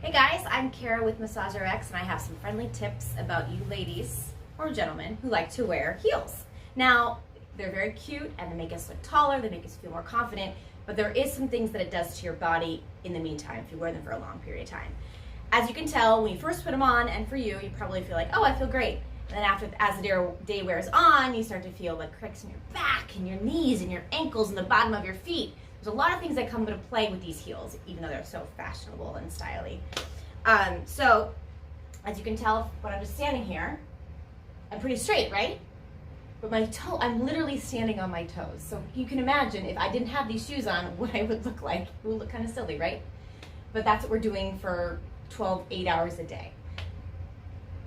Hey guys, I'm Kara with Massage RX, and I have some friendly tips about you ladies or gentlemen who like to wear heels. Now, they're very cute and they make us look taller, they make us feel more confident, but there is some things that it does to your body in the meantime if you wear them for a long period of time. As you can tell, when you first put them on, and for you probably feel like, oh, I feel great. And then as the day wears on, you start to feel like cracks in your back and your knees and your ankles and the bottom of your feet. There's a lot of things that come into play with these heels, even though they're so fashionable and stylish. So, as you can tell when I'm just standing here, I'm pretty straight, right? But I'm literally standing on my toes. So you can imagine if I didn't have these shoes on, what I would look like. It would look kind of silly, right? But that's what we're doing for 8 hours a day.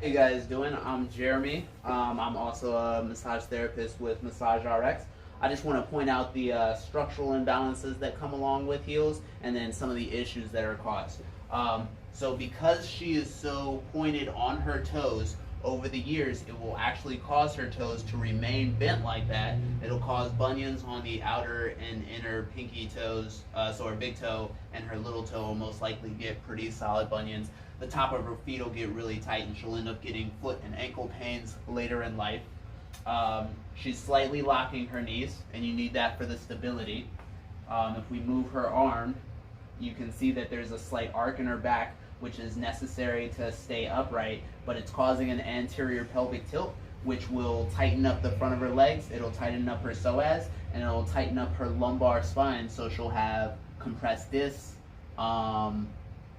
Hey guys, I'm Jeremy. I'm also a massage therapist with Massage RX. I just want to point out the structural imbalances that come along with heels and then some of the issues that are caused. So because she is so pointed on her toes, over the years it will actually cause her toes to remain bent like that. It'll cause bunions on the outer and inner pinky toes, so her big toe and her little toe will most likely get pretty solid bunions. The top of her feet will get really tight and she'll end up getting foot and ankle pains later in life. She's slightly locking her knees, and you need that for the stability. If we move her arm, you can see that there's a slight arc in her back, which is necessary to stay upright, but it's causing an anterior pelvic tilt, which will tighten up the front of her legs, it'll tighten up her psoas, and it'll tighten up her lumbar spine, so she'll have compressed discs,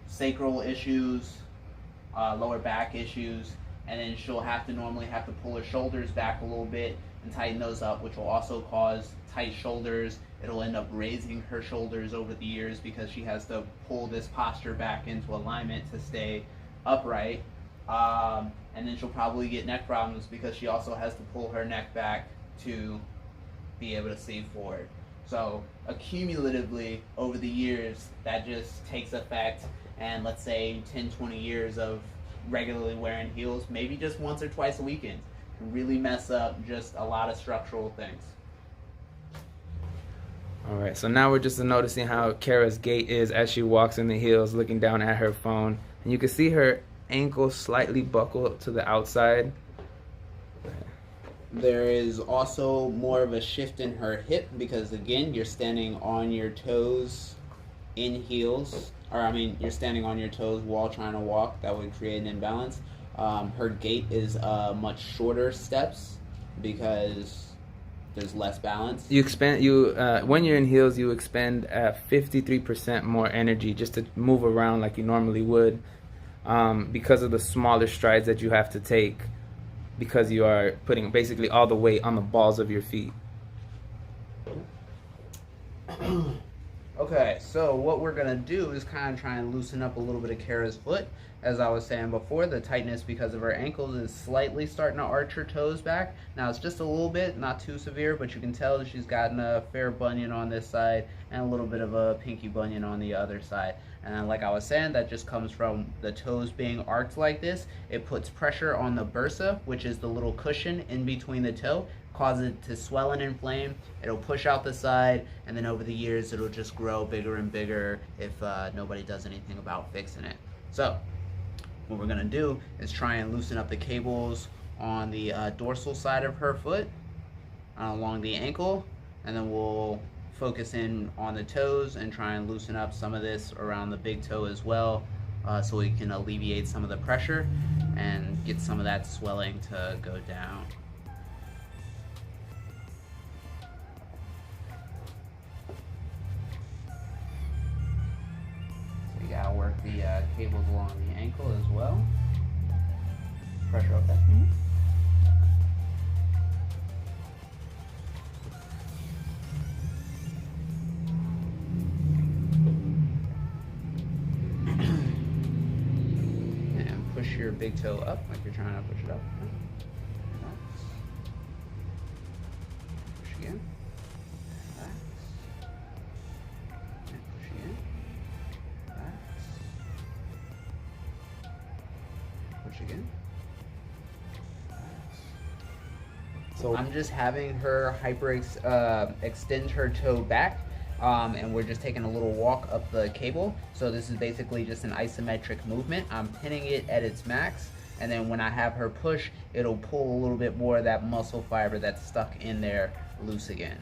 sacral issues, lower back issues, and then she'll normally have to pull her shoulders back a little bit and tighten those up, which will also cause tight shoulders. It'll end up raising her shoulders over the years because she has to pull this posture back into alignment to stay upright. And then she'll probably get neck problems because she also has to pull her neck back to be able to see forward. So accumulatively over the years, that just takes effect, and let's say 10-20 years of regularly wearing heels, maybe just once or twice a weekend, can really mess up just a lot of structural things. All right, so now we're just noticing how Kara's gait is as she walks in the heels, looking down at her phone. And you can see her ankle slightly buckled to the outside. There is also more of a shift in her hip because, again, you're standing on your toes in heels. You're standing on your toes while trying to walk. That would create an imbalance. Her gait is much shorter steps because there's less balance. When you're in heels, you expend 53% more energy just to move around like you normally would, because of the smaller strides that you have to take, because you are putting basically all the weight on the balls of your feet. Okay, so what we're gonna do is kind of try and loosen up a little bit of Kara's foot. As I was saying before, the tightness because of her ankles is slightly starting to arch her toes back. Now it's just a little bit, not too severe, but you can tell that she's gotten a fair bunion on this side and a little bit of a pinky bunion on the other side. And like I was saying, that just comes from the toes being arched like this. It puts pressure on the bursa, which is the little cushion in between the toe, cause it to swell and inflame. It'll push out the side, and then over the years it'll just grow bigger and bigger if nobody does anything about fixing it. So what we're gonna do is try and loosen up the cables on the dorsal side of her foot along the ankle, and then we'll focus in on the toes and try and loosen up some of this around the big toe as well, so we can alleviate some of the pressure and get some of that swelling to go down. You gotta work the cables along the ankle as well. Pressure okay? Mm-hmm. And push your big toe up like you're trying to push it up. Relax. Push again. Relax. And push again. Push again. So I'm just having her extend her toe back and we're just taking a little walk up the cable. So this is basically just an isometric movement. I'm pinning it at its max, and then when I have her push, it'll pull a little bit more of that muscle fiber that's stuck in there loose again.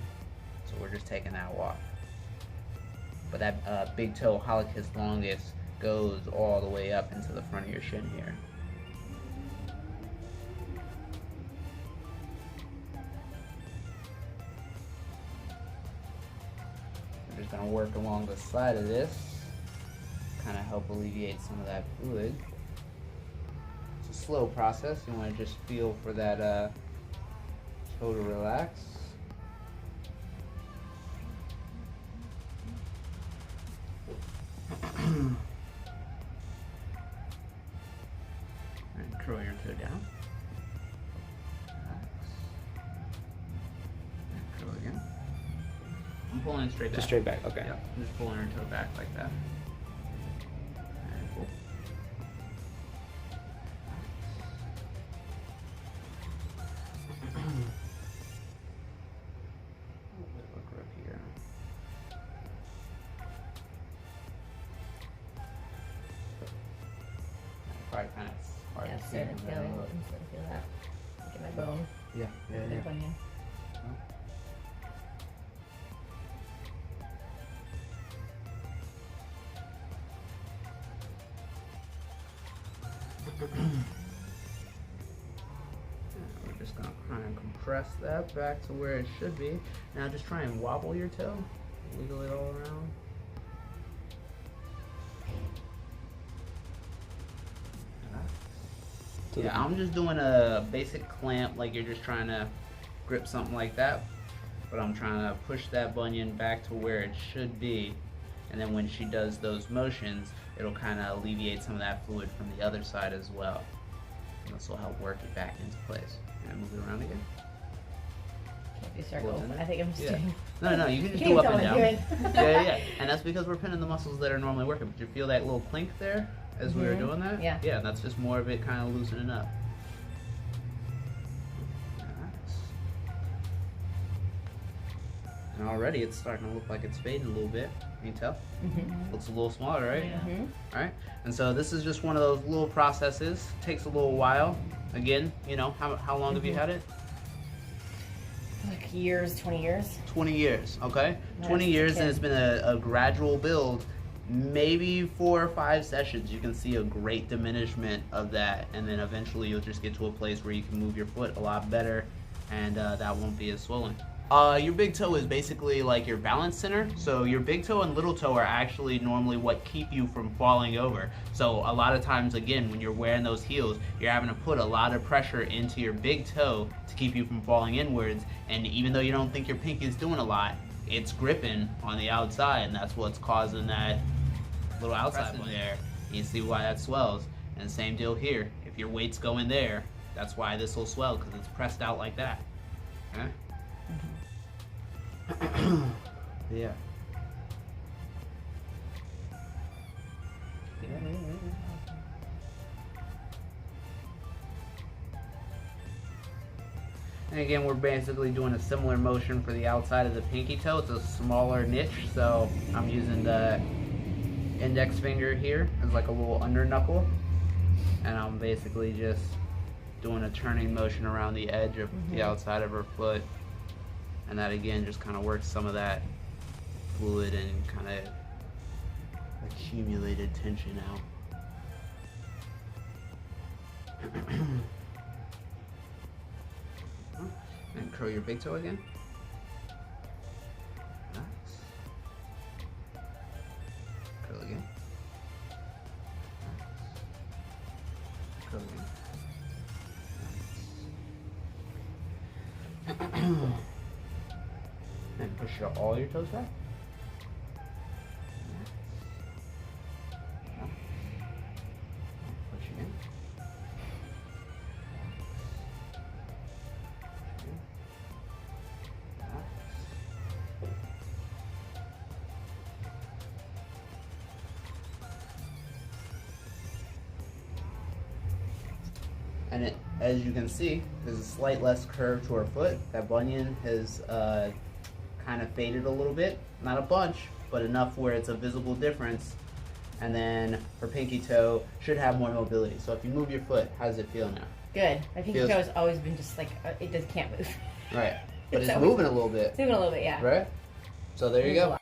So we're just taking that walk. But that big toe hallucis longus goes all the way up into the front of your shin here. We're just gonna work along the side of this, kind of help alleviate some of that fluid. It's a slow process. You want to just feel for that toe to relax. And curl your toe down. Relax. And curl again. I'm pulling it straight back. Just straight back, okay. Yeah, I'm just pulling her toe back like that. And pull. Look right here. Probably kind of hard Yeah, to I'm see. starting to feel that. Look at my bone. Yeah, yeah, My yeah. bunion. We're just gonna try and compress that back to where it should be. Now just try and wobble your toe, wiggle it all around. Yeah, I'm just doing a basic clamp, like you're just trying to grip something like that, but I'm trying to push that bunion back to where it should be, and then when she does those motions, it'll kind of alleviate some of that fluid from the other side as well. And this will help work it back into place. And move it around again. Can't do circles. I think I'm just doing. No, you can just Can't do up tell and what I'm down. doing. Yeah. And that's because we're pinning the muscles that are normally working. Did you feel that little clink there as we were doing that? Yeah. Yeah, that's just more of it kind of loosening up. And already it's starting to look like it's fading a little bit. Can you tell? Looks a little smaller, right? Yeah. Alright, and so this is just one of those little processes. Takes a little while. Again, you know, how long have you had it? Like years, 20 years. 20 years, okay? Nice. 20 years, Okay. and it's been a gradual build. Maybe 4 or 5 sessions, you can see a great diminishment of that, and then eventually you'll just get to a place where you can move your foot a lot better, and that won't be as swollen. Your big toe is basically like your balance center. So your big toe and little toe are actually normally what keep you from falling over. So a lot of times, again, when you're wearing those heels, you're having to put a lot of pressure into your big toe to keep you from falling inwards. And even though you don't think your pinky is doing a lot, it's gripping on the outside, and that's what's causing that little outside one there. You see why that swells. And same deal here. If your weight's going there, that's why this will swell, because it's pressed out like that. Okay? Yeah. And again, we're basically doing a similar motion for the outside of the pinky toe. It's a smaller niche, so I'm using the index finger here as like a little under knuckle, and I'm basically just doing a turning motion around the edge of the outside of her foot. And that again just kind of works some of that fluid and kind of accumulated tension out. And curl your big toe again. Nice. Curl again. Nice. Curl again. And push all your toes back. Push again. And it, as you can see, there's a slight less curve to our foot. That bunion has kind of faded a little bit. Not a bunch, but enough where it's a visible difference. And then her pinky toe should have more mobility. So if you move your foot, how does it feel now? Good. My pinky toe has always been just like, it just can't move. Right. But it's always moving a little bit. It's moving a little bit, yeah. Right? So there you go.